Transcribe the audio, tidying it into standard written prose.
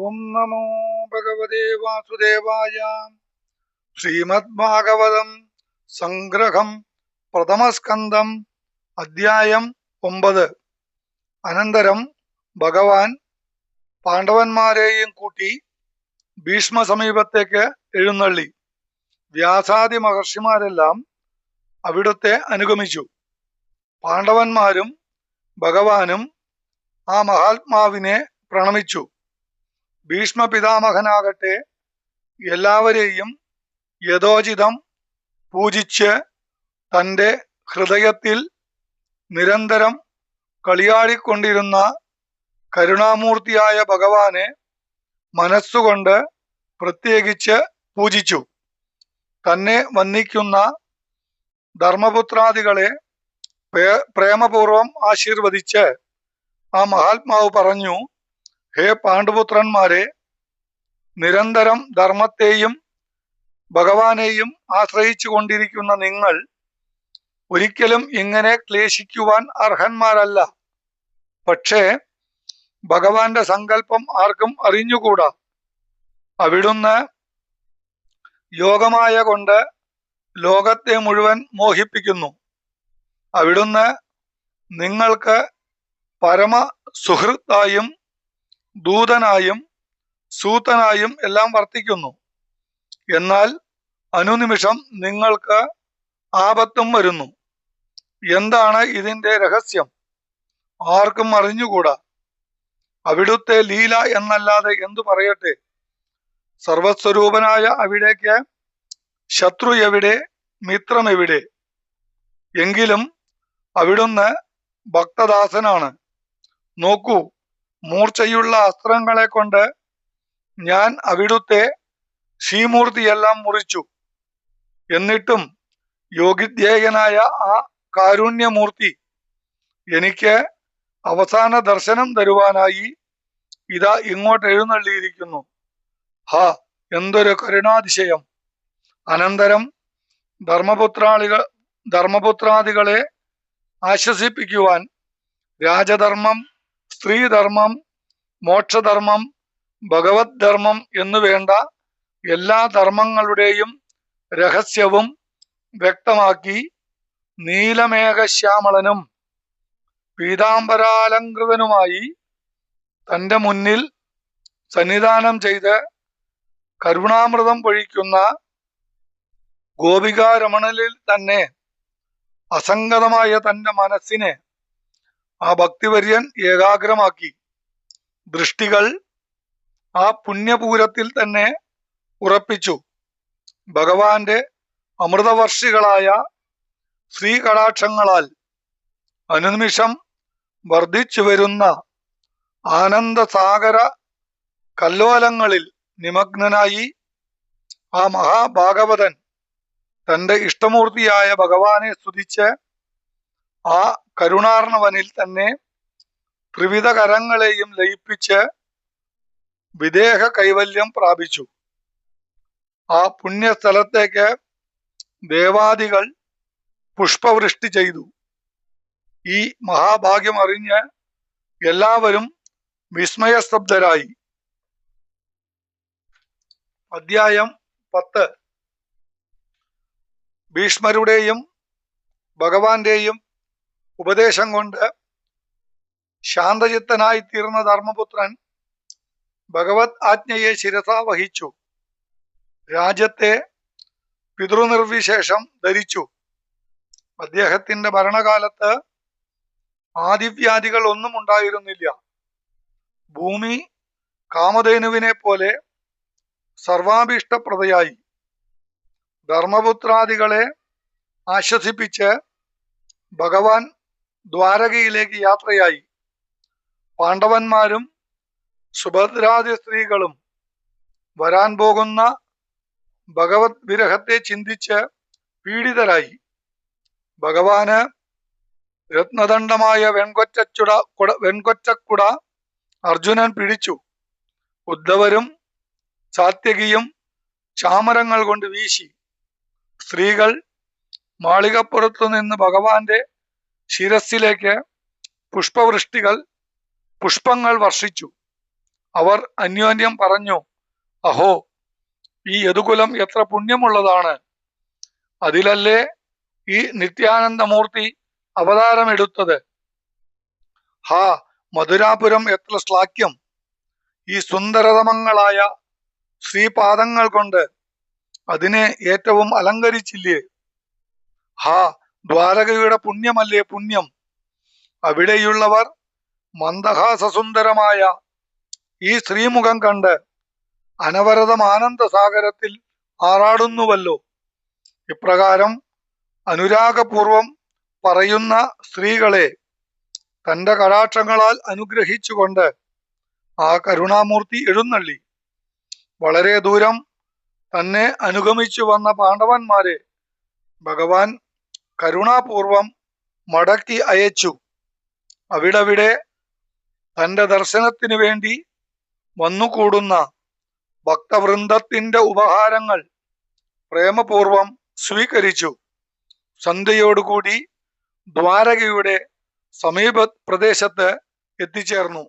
ഓം നമോ ഭഗവതേ വാസുദേവായ. ശ്രീമദ്ഭാഗവതം സംഗ്രഹം പ്രഥമസ്കന്ധം അധ്യായം 9. അനന്തരം ഭഗവാൻ പാണ്ഡവന്മാരെയും കൂട്ടി ഭീഷ്മ സമീപത്തേക്ക് എഴുന്നള്ളി. വ്യാസാദി മഹർഷിമാരെല്ലാം അവിടുത്തെ അനുഗമിച്ചു. പാണ്ഡവന്മാരും ഭഗവാനും ആ മഹാത്മാവിനെ പ്രണമിച്ചു. ഭീഷ്മ പിതാമഹനാകട്ടെ എല്ലാവരെയും യഥോചിതം പൂജിച്ച് തൻ്റെ ഹൃദയത്തിൽ നിരന്തരം കളിയാടിക്കൊണ്ടിരുന്ന കരുണാമൂർത്തിയായ ഭഗവാനെ മനസ്സുകൊണ്ട് പ്രത്യേകിച്ച് പൂജിച്ചു. തന്നെ വന്ദിക്കുന്ന ധർമ്മപുത്രാദികളെ പ്രേമപൂർവം ആശീർവദിച്ച് ആ മഹാത്മാവ് പറഞ്ഞു: ഹേ പാണ്ഡുപുത്രന്മാരെ, നിരന്തരം ധർമ്മത്തെയും ഭഗവാനെയും ആശ്രയിച്ചു കൊണ്ടിരിക്കുന്ന നിങ്ങൾ ഒരിക്കലും ഇങ്ങനെ ക്ലേശിക്കുവാൻ അർഹന്മാരല്ല. പക്ഷേ ഭഗവാന്റെ സങ്കല്പം ആർക്കും അറിഞ്ഞുകൂടാ. അവിടുന്ന് യോഗമായ കൊണ്ട് ലോകത്തെ മുഴുവൻ മോഹിപ്പിക്കുന്നു. അവിടുന്ന് നിങ്ങൾക്ക് പരമ സുഹൃത്തായും ദൂതനായും സൂതനായും എല്ലാം വർത്തിക്കുന്നു. എന്നാൽ അനുനിമിഷം നിങ്ങൾക്ക് ആപത്തും വരുന്നു. എന്താണ് ഇതിൻ്റെ രഹസ്യം? ആർക്കും അറിഞ്ഞുകൂടാ. അവിടുത്തെ ലീല എന്നല്ലാതെ എന്തു പറയട്ടെ? സർവസ്വരൂപനായ അവിടേക്ക് ശത്രു എവിടെ, മിത്രം എവിടെ? എങ്കിലും അവിടുന്ന് ഭക്തദാസനാണ്. നോക്കൂ, മൂർച്ചയുള്ള അസ്ത്രങ്ങളെ കൊണ്ട് ഞാൻ അവിടുത്തെ ശ്രീമൂർത്തിയെല്ലാം മുറിച്ചു. എന്നിട്ടും യോഗിധ്യേയനായ ആ കാരുണ്യമൂർത്തി എനിക്ക് അവസാന ദർശനം തരുവാനായി ഇതാ ഇങ്ങോട്ട് എഴുന്നള്ളിയിരിക്കുന്നു. ഹാ, എന്തൊരു കരുണാതിശയം! അനന്തരം ധർമ്മപുത്രാദികളെ ആശ്വസിപ്പിക്കുവാൻ രാജധർമ്മം, സ്ത്രീധർമ്മം, മോക്ഷധർമ്മം, ഭഗവത് ധർമ്മം എന്നുവേണ്ട എല്ലാ ധർമ്മങ്ങളുടെയും രഹസ്യവും വ്യക്തമാക്കി നീലമേഘശ്യാമളനും പീതാംബരാലങ്കൃതനുമായി തൻ്റെ മുന്നിൽ സന്നിധാനം ചെയ്ത് കരുണാമൃതം പൊഴിക്കുന്ന ഗോപികാരമണലിൽ തന്നെ അസംഗതമായ തൻ്റെ മനസ്സിനെ ആ ഭക്തിവര്യൻ ഏകാഗ്രമാക്കി. ദൃഷ്ടികൾ ആ പുണ്യപൂരത്തിൽ തന്നെ ഉറപ്പിച്ചു. ഭഗവാന്റെ അമൃതവർഷികളായ ശ്രീകടാക്ഷങ്ങളാൽ അനുനിമിഷം വർദ്ധിച്ചു വരുന്ന ആനന്ദസാഗര കല്ലോലങ്ങളിൽ നിമഗ്നനായി ആ മഹാഭാഗവതൻ തൻ്റെ ഇഷ്ടമൂർത്തിയായ ഭഗവാനെ സ്തുതിച്ച് ആ കരുണാർണവനിൽ തന്നെ ത്രിവിധ കരങ്ങളെയും ലയിപ്പിച്ച് വിദേഹ കൈവല്യം പ്രാപിച്ചു. ആ പുണ്യസ്ഥലത്തേക്ക് ദേവാദികൾ പുഷ്പവൃഷ്ടി ചെയ്തു. ഈ മഹാഭാഗ്യം അറിഞ്ഞ് എല്ലാവരും വിസ്മയസ്തബ്ധരായി. അധ്യായം 10. ഭീഷ്മരുടെയും ഭഗവാന്റെയും ഉപദേശം കൊണ്ട് ശാന്തചിത്തനായി തീർന്ന ധർമ്മപുത്രൻ ഭഗവത് ആജ്ഞയെ ശിരസാ വഹിച്ചു. രാജ്യത്തെ പിതൃനിർവിശേഷം ധരിച്ചു. അദ്ദേഹത്തിന്റെ ഭരണകാലത്ത് ആദിവ്യാധികൾ ഒന്നും ഉണ്ടായിരുന്നില്ല. ഭൂമി കാമധേനുവിനെ പോലെ സർവാഭീഷ്ടപ്രദയായി. ധർമ്മപുത്രാദികളെ ആശ്വസിപ്പിച്ച് ഭഗവാൻ ദ്വാരകയിലേക്ക് യാത്രയായി. പാണ്ഡവന്മാരും സുഭദ്രാദി സ്ത്രീകളും വരാൻ പോകുന്ന ഭഗവത് വിരഹത്തെ ചിന്തിച്ച് പീഡിതരായി. ഭഗവാന് രത്നദണ്ഡമായ വെൺകൊറ്റക്കുട അർജുനൻ പിടിച്ചു. ഉദ്ധവരും സാത്യകിയും ചാമരങ്ങൾ കൊണ്ട് വീശി. സ്ത്രീകൾ മാളികപ്പുറത്തു നിന്ന് ഭഗവാന്റെ ശിരസിലേക്ക് പുഷ്പങ്ങൾ വർഷിച്ചു. അവർ അന്യോന്യം പറഞ്ഞു, അഹോ, ഈ യദുകുലം എത്ര പുണ്യമുള്ളതാണ്! അതിലല്ലേ ഈ നിത്യാനന്ദമൂർത്തി അവതാരമെടുത്തത്. ഹാ, മധുരാപുരം എത്ര ശ്ലാഘ്യം! ഈ സുന്ദരതമങ്ങളായ ശ്രീപാദങ്ങൾ കൊണ്ട് അതിനെ ഏറ്റവും അലങ്കരിച്ചില്ലേ? ഹാ, ദ്വാരകയുടെ പുണ്യമല്ലേ പുണ്യം! അവിടെയുള്ളവർ മന്ദഹാസസുന്ദരമായ ഈ ശ്രീമുഖം കണ്ട് അനവരതം ആനന്ദസാഗരത്തിൽ ആറാടുന്നുവല്ലോ. ഇപ്രകാരം അനുരാഗപൂർവം പറയുന്ന സ്ത്രീകളെ തന്റെ കടാക്ഷങ്ങളാൽ അനുഗ്രഹിച്ചുകൊണ്ട് ആ കരുണാമൂർത്തി എഴുന്നള്ളി. വളരെ ദൂരം തന്നെ അനുഗമിച്ചു വന്ന പാണ്ഡവന്മാരെ ഭഗവാൻ കരുണാപൂർവം മടക്കി അയച്ചു. അവിടവിടെ തന്റെ ദർശനത്തിനു വേണ്ടി വന്നുകൂടുന്ന ഭക്തവൃന്ദത്തിന്റെ ഉപഹാരങ്ങൾ പ്രേമപൂർവം സ്വീകരിച്ചു. സന്ധ്യയോടുകൂടി ദ്വാരകയുടെ സമീപ പ്രദേശത്ത് എത്തിച്ചേർന്നു.